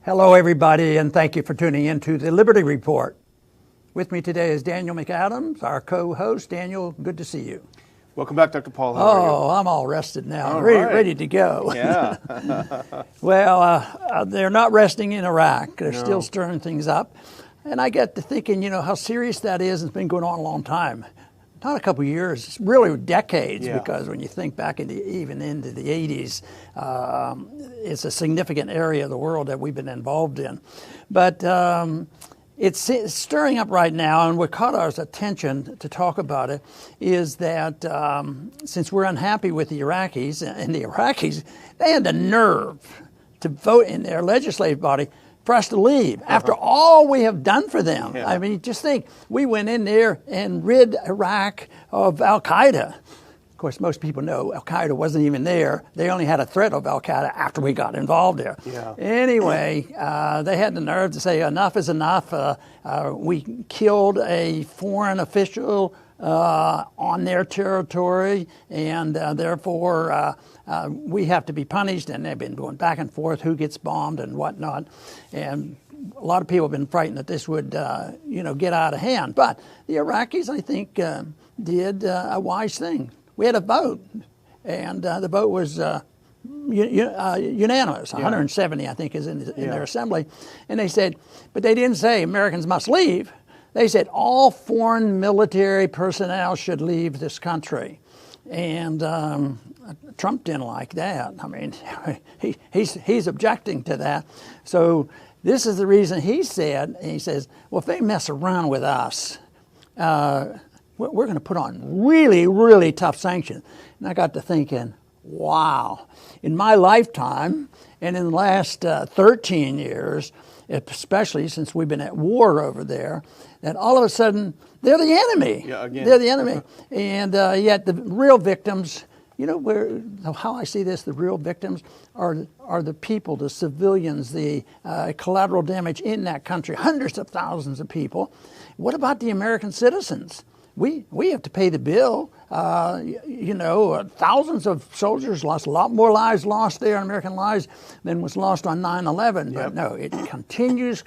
Hello, everybody, and thank you for tuning in to the Liberty Report. With me today is Daniel McAdams, our co-host. Daniel, good to see you. Welcome back, Dr. Paul. How are you? I'm all rested now. Right. Ready to go. Yeah. Well, they're not resting in Iraq. They're still stirring things up. And I get to thinking, how serious that is. It's been going on a long time. Not a couple of years, it's really decades, because when you think back even into the 80s, it's a significant area of the world that we've been involved in. But it's stirring up right now, and what caught our attention to talk about it is that since we're unhappy with the Iraqis, and the Iraqis, they had the nerve to vote in their legislative body for us to leave after all we have done for them. Yeah. I mean, just think, we went in there and rid Iraq of Al-Qaeda. Of course, most people know Al-Qaeda wasn't even there. They only had a threat of Al-Qaeda after we got involved there. Yeah. Anyway, they had the nerve to say enough is enough. We killed a foreign official on their territory, and therefore we have to be punished. And they've been going back and forth, who gets bombed and whatnot. And a lot of people have been frightened that this would, get out of hand. But the Iraqis, I think, did a wise thing. We had a vote, and the vote was unanimous. 170, I think, is in their assembly. And they said, but they didn't say Americans must leave. They said all foreign military personnel should leave this country. And Trump didn't like that. I mean, he's objecting to that. So this is the reason he said, he says, well, if they mess around with us, we're going to put on really, really tough sanctions. And I got to thinking, wow, in my lifetime and in the last 13 years, especially since we've been at war over there, that all of a sudden they're the enemy. Yeah, again. They're the enemy. And yet the real victims, how I see this, the real victims are the people, the civilians, the collateral damage in that country, hundreds of thousands of people. What about the American citizens? We have to pay the bill. Thousands of soldiers lost, a lot more lives lost there, American lives, than was lost on 9/11. But no, it continues,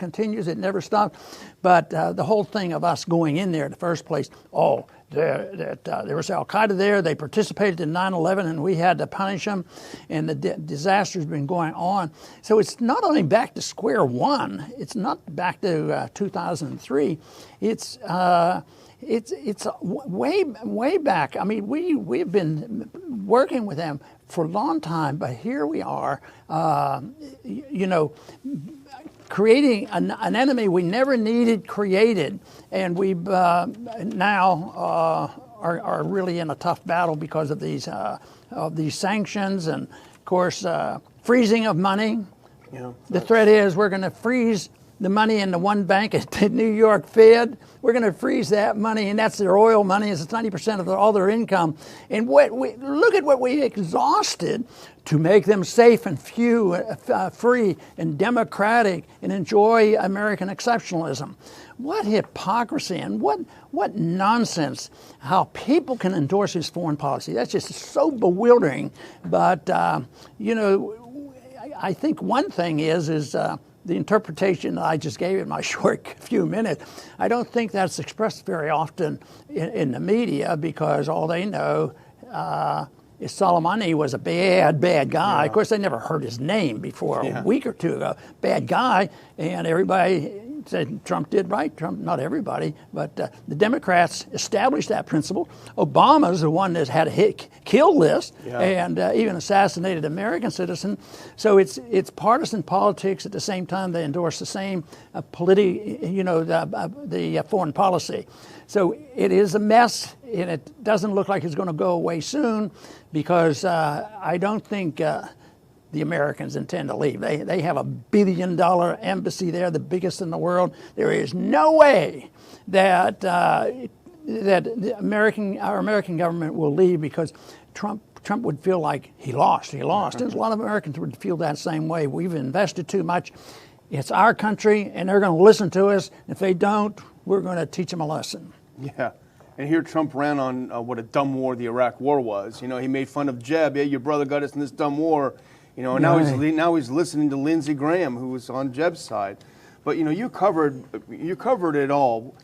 it never stopped. But the whole thing of us going in there in the first place, there was Al-Qaeda there, they participated in 9/11, and we had to punish them, and the disaster's been going on. So it's not only back to square one, it's not back to 2003, it's way back. I mean, we've been working with them for a long time, but here we are, creating an enemy we never needed created, and we now are really in a tough battle because of these sanctions and, of course, freezing of money. The threat is we're going to freeze the money in the one bank at the New York Fed. We're going to freeze that money, and that's their oil money. It's 90% of all their income. And look at what we exhausted to make them safe and free and democratic and enjoy American exceptionalism. What hypocrisy and what nonsense, how people can endorse this foreign policy. That's just so bewildering. But, I think one thing is the interpretation that I just gave in my short few minutes. I don't think that's expressed very often in the media, because all they know is Soleimani was a bad guy. Yeah. Of course, they never heard his name before a week or two ago. Bad guy, and everybody said Trump did right. Trump, not everybody, but the Democrats established that principle. Obama's the one that had a kill list and even assassinated American citizen. So it's partisan politics. At the same time, they endorse the same the foreign policy. So it is a mess, and it doesn't look like it's going to go away soon, because I don't think the Americans intend to leave. They have $1 billion embassy there, the biggest in the world. There is no way that our American government will leave, because Trump would feel like he lost. And a lot of Americans would feel that same way. We've invested too much. It's our country, and they're going to listen to us. If they don't, we're going to teach them a lesson. Yeah. And here Trump ran on what a dumb war the Iraq war was. He made fun of Jeb. Yeah, your brother got us in this dumb war. And now he's listening to Lindsey Graham, who was on Jeb's side. But you covered it all,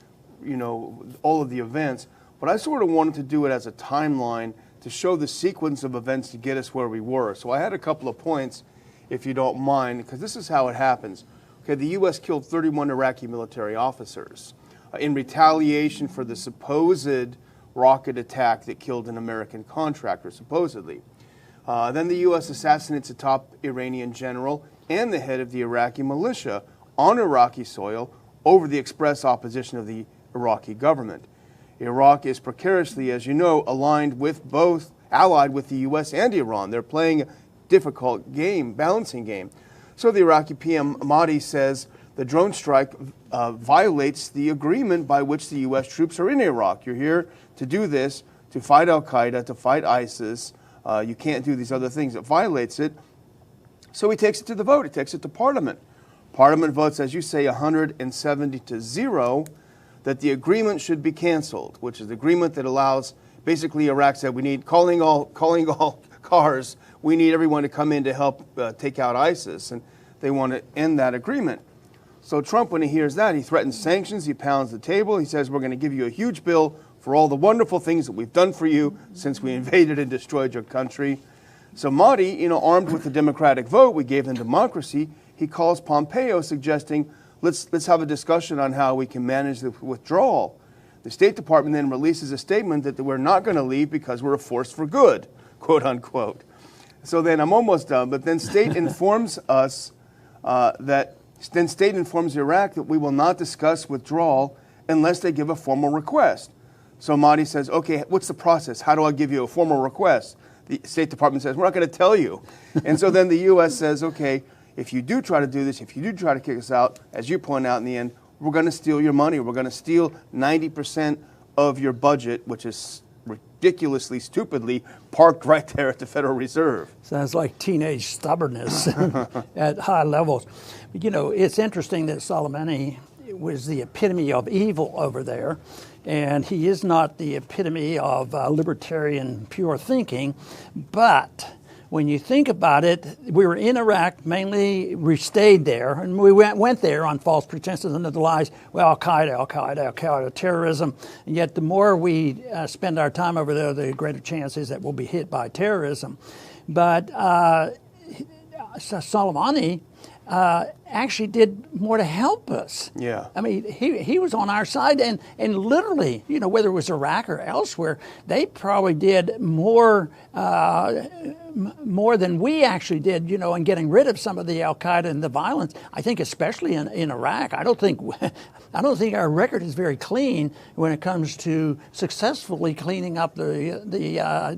all of the events. But I sort of wanted to do it as a timeline to show the sequence of events to get us where we were. So I had a couple of points, if you don't mind, because this is how it happens. Okay, the U.S. killed 31 Iraqi military officers in retaliation for the supposed rocket attack that killed an American contractor, supposedly. Then the U.S. assassinates a top Iranian general and the head of the Iraqi militia on Iraqi soil over the express opposition of the Iraqi government. Iraq is precariously, as you know, allied with the U.S. and Iran. They're playing a difficult game, balancing game. So the Iraqi PM Mahdi says the drone strike violates the agreement by which the U.S. troops are in Iraq. You're here to do this, to fight al-Qaeda, to fight ISIS. You can't do these other things. It violates it. So he takes it to the vote. He takes it to Parliament. Parliament votes, as you say, 170-0, that the agreement should be canceled, which is the agreement that allows, basically Iraq said, we need calling all cars, we need everyone to come in to help take out ISIS, and they want to end that agreement. So Trump, when he hears that, he threatens sanctions, he pounds the table, he says, we're going to give you a huge bill for all the wonderful things that we've done for you since we invaded and destroyed your country. So Mahdi, armed with the democratic vote, we gave them democracy, he calls Pompeo suggesting, let's have a discussion on how we can manage the withdrawal. The State Department then releases a statement that we're not going to leave because we're a force for good, quote unquote. So then I'm almost done, but then State informs us State informs Iraq that we will not discuss withdrawal unless they give a formal request. So Mahdi says, okay, what's the process? How do I give you a formal request? The State Department says, we're not going to tell you. And so then the U.S. says, okay, if you do try to do this, if you do try to kick us out, as you point out in the end, we're going to steal your money. We're going to steal 90% of your budget, which is ridiculously, stupidly parked right there at the Federal Reserve. Sounds like teenage stubbornness at high levels. It's interesting that Soleimani was the epitome of evil over there, and he is not the epitome of libertarian pure thinking, but when you think about it, we were in Iraq mainly. We stayed there, and we went there on false pretenses under the lies. Well, Al-Qaeda, terrorism. And yet, the more we spend our time over there, the greater chances that we'll be hit by terrorism. But Soleimani actually did more to help us. Yeah. I mean, he was on our side, and literally, whether it was Iraq or elsewhere, they probably did more than we actually did, in getting rid of some of the Al-Qaeda and the violence. I think especially in Iraq. I don't think our record is very clean when it comes to successfully cleaning up the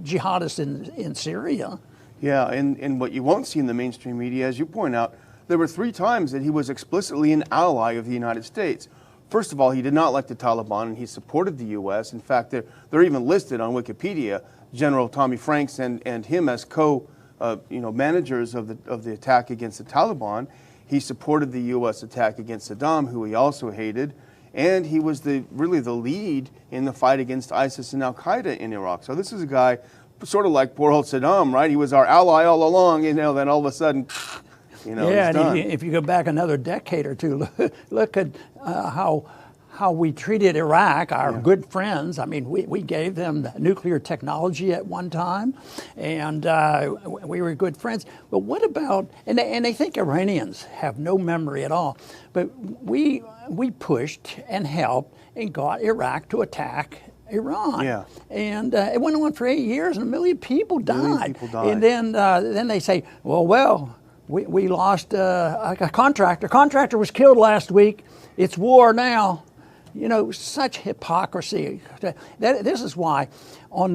jihadists in Syria. Yeah, and what you won't see in the mainstream media, as you point out, there were 3 times that he was explicitly an ally of the United States. First of all, he did not like the Taliban, and he supported the U.S. In fact, they're even listed on Wikipedia, General Tommy Franks and him as managers of the attack against the Taliban. He supported the U.S. attack against Saddam, who he also hated, and he was really the lead in the fight against ISIS and Al-Qaeda in Iraq. So this is a guy sort of like poor old Saddam, right? He was our ally all along, then all of a sudden, he's done. If you go back another decade or two, look at how we treated Iraq, our good friends. I mean, we gave them the nuclear technology at one time, and we were good friends. But what about, and they think Iranians have no memory at all, but we pushed and helped and got Iraq to attack Iran. Yeah. And it went on for 8 years, and 1 million people died. And then they say, well, we lost a contractor. Contractor was killed last week. It's war now. Such hypocrisy. This is why on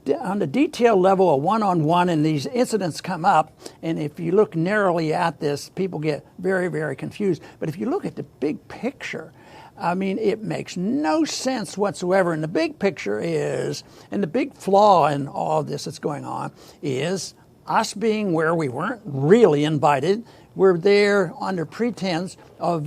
the detail level, a one-on-one, and these incidents come up, and if you look narrowly at this, people get very, very confused. But if you look at the big picture, I mean, it makes no sense whatsoever. And the big picture is, and the big flaw in all of this that's going on is us being where we weren't really invited. We're there under pretense of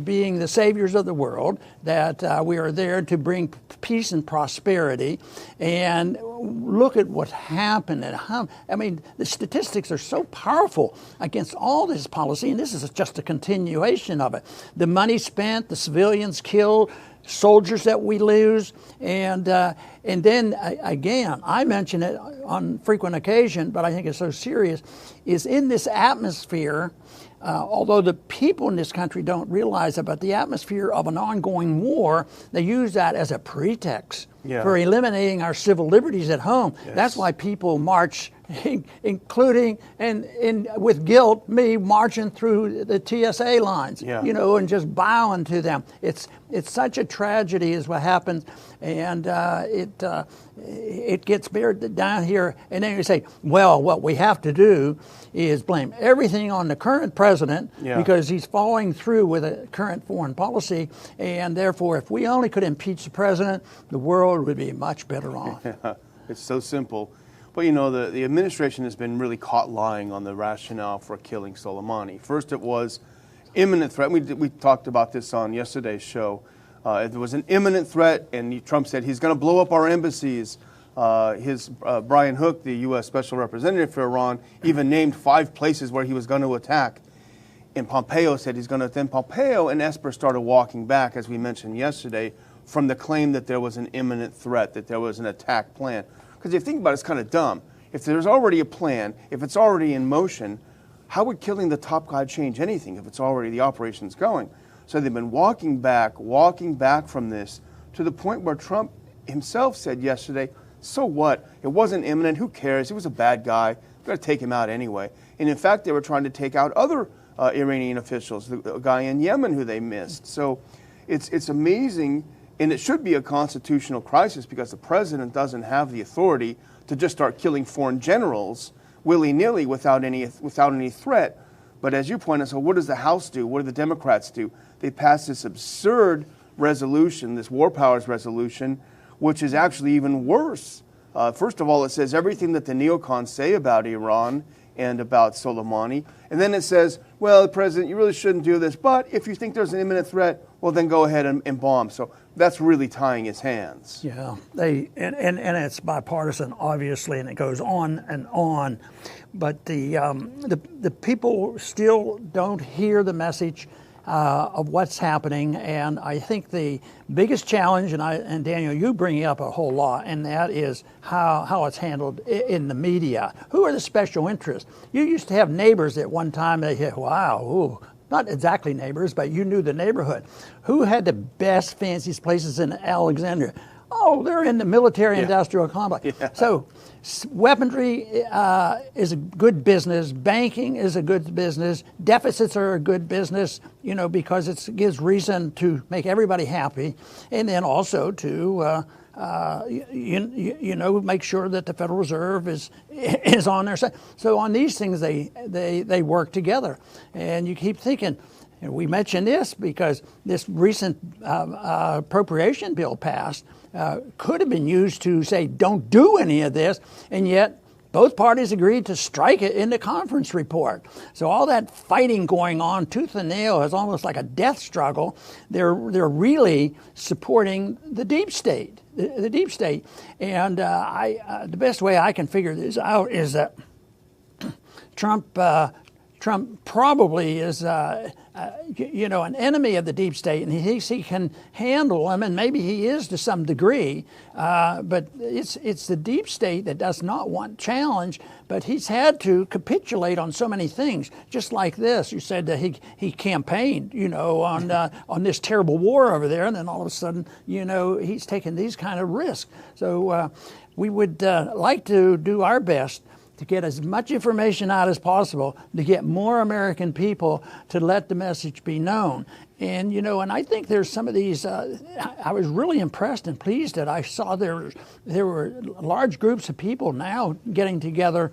being the saviors of the world, that we are there to bring peace and prosperity. And look at what happened. I mean, the statistics are so powerful against all this policy, and this is just a continuation of it. The money spent, the civilians killed, soldiers that we lose, and then again, I mention it on frequent occasion, but I think it's so serious, is in this atmosphere, although the people in this country don't realize it, but the atmosphere of an ongoing war, they use that as a pretext for eliminating our civil liberties at home. Yes. That's why people march, including and with guilt, me marching through the TSA lines, and just bowing to them. It's such a tragedy is what happens, and it gets buried down here. And then you say, well, what we have to do is blame everything on the current president because he's following through with a current foreign policy, and therefore, if we only could impeach the president, the world would be much better off. It's so simple. But the administration has been really caught lying on the rationale for killing Soleimani. First, it was imminent threat. We talked about this on yesterday's show. There was an imminent threat, and Trump said he's going to blow up our embassies. Brian Hook, the U.S. Special Representative for Iran, even named 5 places where he was going to attack. And Pompeo said he's going to. Then Pompeo and Esper started walking back, as we mentioned yesterday, from the claim that there was an imminent threat, that there was an attack plan. Because if you think about it, it's kind of dumb. If there's already a plan, if it's already in motion, how would killing the top guy change anything if it's already the operation's going? So they've been walking back from this to the point where Trump himself said yesterday, so what? It wasn't imminent. Who cares? He was a bad guy. We've got to take him out anyway. And in fact, they were trying to take out other Iranian officials, the guy in Yemen who they missed. So it's amazing. And it should be a constitutional crisis because the president doesn't have the authority to just start killing foreign generals willy-nilly without any threat. But as you point out, so what does the House do? What do the Democrats do? They pass this absurd resolution, this war powers resolution, which is actually even worse. First of all, it says everything that the neocons say about Iran and about Soleimani. And then it says, well, President, you really shouldn't do this, but if you think there's an imminent threat, well, then go ahead and bomb. So that's really tying his hands. Yeah, and it's bipartisan, obviously, and it goes on and on. But the people still don't hear the message of what's happening, and I think the biggest challenge, and Daniel, you bring up a whole lot, and that is how it's handled in the media. Who are the special interests? You used to have neighbors at one time. They said, "Wow, ooh." Not exactly neighbors, but you knew the neighborhood. Who had the best, fanciest places in Alexandria? Oh, they're in the military-industrial complex. Yeah. So weaponry is a good business. Banking is a good business. Deficits are a good business, because it gives reason to make everybody happy, and then also to make sure that the Federal Reserve is on their side. So on these things, they work together. And you keep thinking, and we mention this because this recent appropriation bill passed could have been used to say, don't do any of this, and yet both parties agreed to strike it in the conference report. So all that fighting going on, tooth and nail, is almost like a death struggle. They're really supporting the deep state. The deep state, and the best way I can figure this out is that Trump probably is an enemy of the deep state, and he thinks he can handle them, and maybe he is to some degree. But it's the deep state that does not want challenge. But he's had to capitulate on so many things, just like this. You said that he campaigned, on this terrible war over there, and then all of a sudden, he's taking these kind of risks. So we would like to do our best to get as much information out as possible, to get more American people to let the message be known. And, and I think there's some of these, I was really impressed and pleased that I saw there were large groups of people now getting together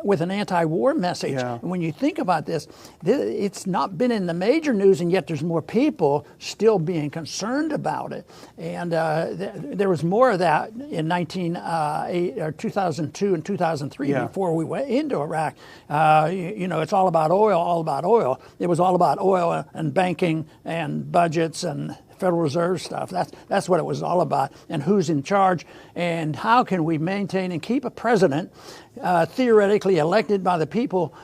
with an anti-war message. Yeah. And when you think about this, it's not been in the major news, and yet there's more people still being concerned about it. And there was more of that in 2002 and 2003 before we went into Iraq. It's all about oil, all about oil. It was all about oil and banking and budgets and Federal Reserve stuff. That's what it was all about, and who's in charge, and how can we maintain and keep a president theoretically elected by the people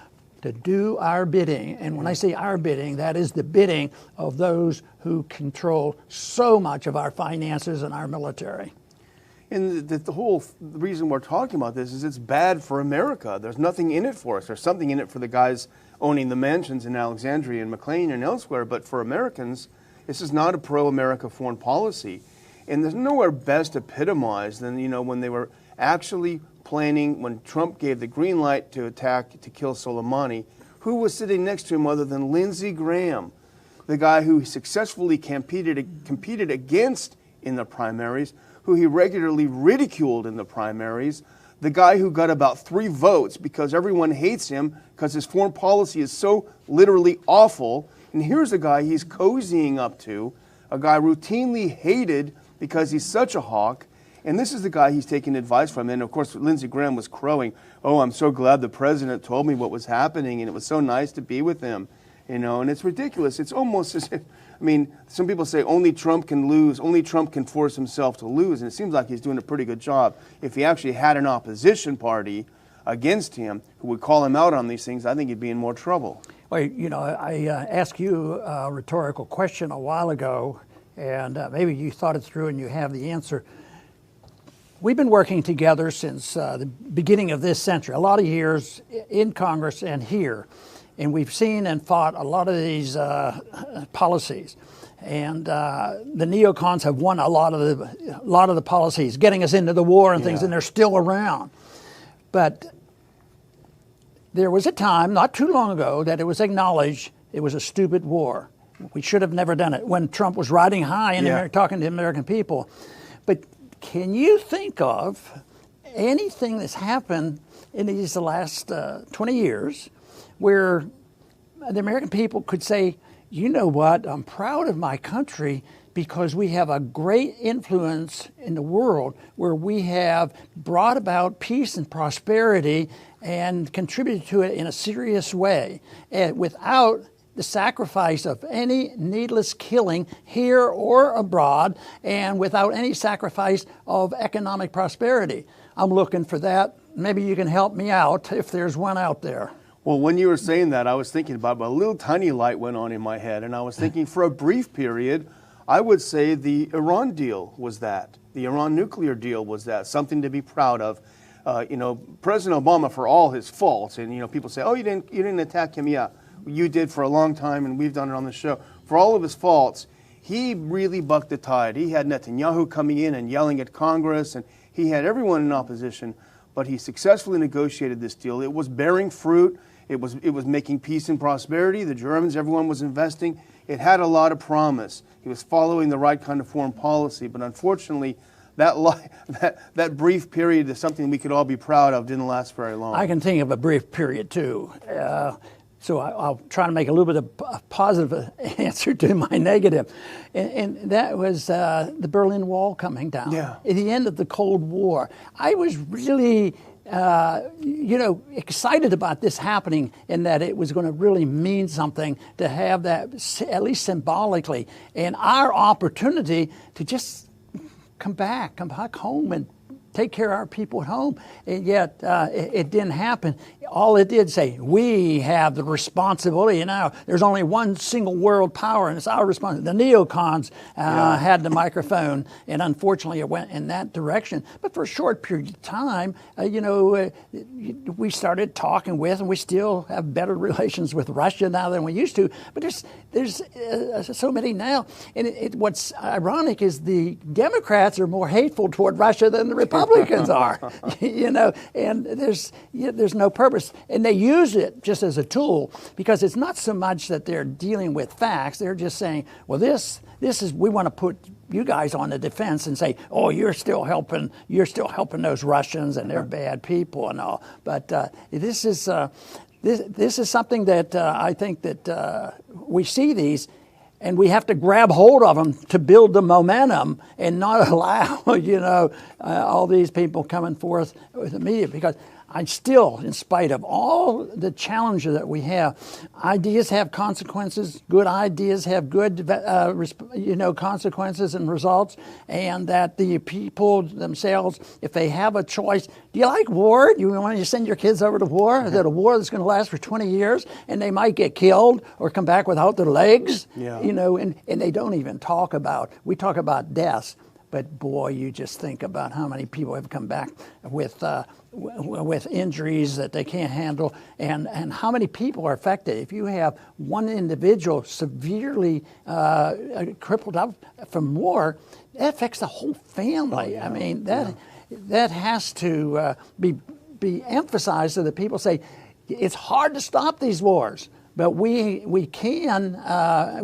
to do our bidding. And when I say our bidding, that is the bidding of those who control so much of our finances and our military. And the reason we're talking about this is it's bad for America. There's nothing in it for us. There's something in it for the guys owning the mansions in Alexandria and McLean and elsewhere, but for Americans, this is not a pro-America foreign policy. And there's nowhere best epitomized than, when they were actually planning, when Trump gave the green light to kill Soleimani, who was sitting next to him other than Lindsey Graham, the guy who successfully competed against in the primaries, who he regularly ridiculed in the primaries, the guy who got about 3 votes because everyone hates him because his foreign policy is so literally awful. And here's a guy he's cozying up to, a guy routinely hated because he's such a hawk. And this is the guy he's taking advice from. And of course, Lindsey Graham was crowing, "Oh, I'm so glad the president told me what was happening, and it was so nice to be with him." And it's ridiculous. It's almost as if, some people say only Trump can lose, only Trump can force himself to lose, and it seems like he's doing a pretty good job. If he actually had an opposition party against him who would call him out on these things, I think he'd be in more trouble. Well, I asked you a rhetorical question a while ago, and maybe you thought it through and you have the answer. We've been working together since the beginning of this century, a lot of years in Congress and here. And we've seen and fought a lot of these policies, and the neocons have won a lot of the policies, getting us into the war and things, and they're still around. But there was a time, not too long ago, that it was acknowledged it was a stupid war. We should have never done it when Trump was riding high and talking to the American people. But can you think of anything that's happened in these last 20 years where the American people could say, you know what, I'm proud of my country because we have a great influence in the world where we have brought about peace and prosperity and contributed to it in a serious way without the sacrifice of any needless killing here or abroad and without any sacrifice of economic prosperity. I'm looking for that. Maybe you can help me out if there's one out there. Well, when you were saying that, I was thinking about it, but a little tiny light went on in my head, and I was thinking for a brief period, I would say the Iran deal was that. The Iran nuclear deal was that, something to be proud of. President Obama, for all his faults, and people say, "Oh, you didn't attack him." Yeah, you did for a long time, and we've done it on the show. For all of his faults, he really bucked the tide. He had Netanyahu coming in and yelling at Congress, and he had everyone in opposition. But he successfully negotiated this deal. It was bearing fruit. It was making peace and prosperity. The Germans, everyone was investing. It had a lot of promise. He was following the right kind of foreign policy. But unfortunately, that brief period is something we could all be proud of. Didn't last very long. I can think of a brief period too. So I'll try to make a little bit of a positive answer to my negative. And that was the Berlin Wall coming down. Yeah. At the end of the Cold War. I was really excited about this happening and that it was going to really mean something to have that, at least symbolically, and our opportunity to just come back home and take care of our people at home. And yet it didn't happen. All it did say, we have the responsibility. Now, there's only one single world power, and it's our responsibility. The neocons had the microphone, and unfortunately it went in that direction. But for a short period of time, we started talking with, and we still have better relations with Russia now than we used to. But there's so many now. And what's ironic is the Democrats are more hateful toward Russia than the Republicans are. And there's no purpose. and they use it just as a tool, because it's not so much that they're dealing with facts. They're just saying, well, this is, we want to put you guys on the defense and say, oh, you're still helping those Russians and they're bad people and all. But this is something that I think that we see these, and we have to grab hold of them to build the momentum and not allow, all these people coming forth with the media, because I still, in spite of all the challenges that we have, ideas have consequences. Good ideas have good, consequences and results, and that the people themselves, if they have a choice, do you like war? Do you want to send your kids over to war? Is that a war that's going to last for 20 years, and they might get killed or come back without their legs? Yeah. And they don't even talk about. We talk about deaths. But boy, you just think about how many people have come back with injuries that they can't handle, and how many people are affected. If you have one individual severely crippled up from war, that affects the whole family. Oh, yeah. I mean, that has to be emphasized, so that people say it's hard to stop these wars. But we can at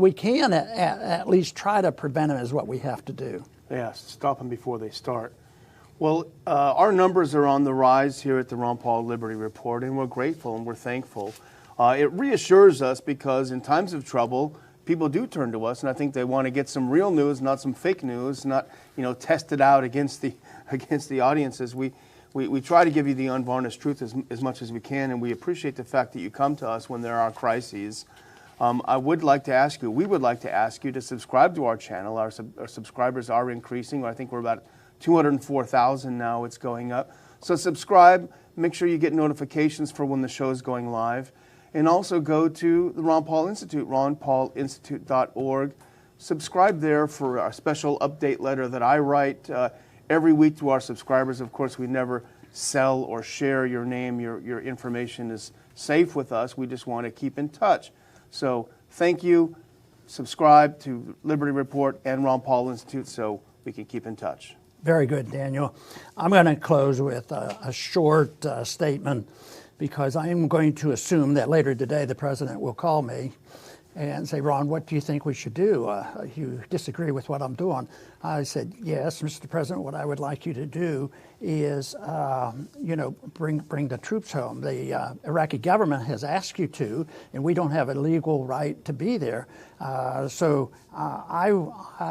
least try to prevent them, is what we have to do. Yeah, stop them before they start. Well, our numbers are on the rise here at the Ron Paul Liberty Report, and we're grateful and we're thankful. It reassures us, because in times of trouble, people do turn to us, and I think they want to get some real news, not some fake news, not tested out against the audiences. We try to give you the unvarnished truth as much as we can, and we appreciate the fact that you come to us when there are crises. We would like to ask you to subscribe to our channel. Our subscribers are increasing. I think we're about 204,000 now. It's going up. So subscribe. Make sure you get notifications for when the show is going live. And also go to the Ron Paul Institute, ronpaulinstitute.org. Subscribe there for our special update letter that I write every week to our subscribers. Of course, we never sell or share your name. Your information is safe with us. We just want to keep in touch. So thank you. Subscribe to Liberty Report and Ron Paul Institute so we can keep in touch. Very good, Daniel. I'm going to close with a short statement, because I am going to assume that later today the president will call me and say, Ron, what do you think we should do? You disagree with what I'm doing? I said, yes, Mr. President, what I would like you to do is, bring the troops home. The Iraqi government has asked you to, and we don't have a legal right to be there. So I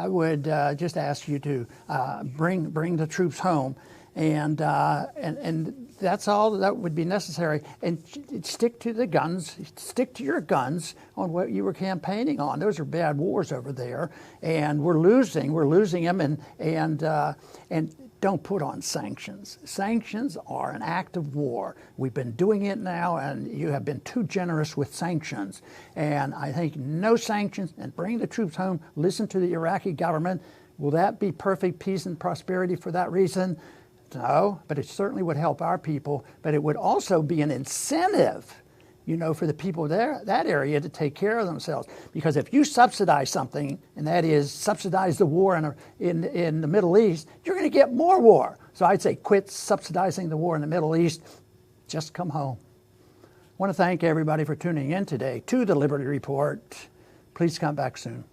would just ask you to bring the troops home, and that's all that would be necessary. And stick to the guns. Stick to your guns on what you were campaigning on. Those are bad wars over there, and we're losing them. And don't put on sanctions. Sanctions are an act of war. We've been doing it now, and you have been too generous with sanctions. And I think no sanctions, and bring the troops home. Listen to the Iraqi government. Will that be perfect peace and prosperity for that reason? No, but it certainly would help our people. But it would also be an incentive, for the people there, that area, to take care of themselves. Because if you subsidize something, and that is subsidize the war in the Middle East, you're going to get more war. So I'd say quit subsidizing the war in the Middle East. Just come home. I want to thank everybody for tuning in today to the Liberty Report. Please come back soon.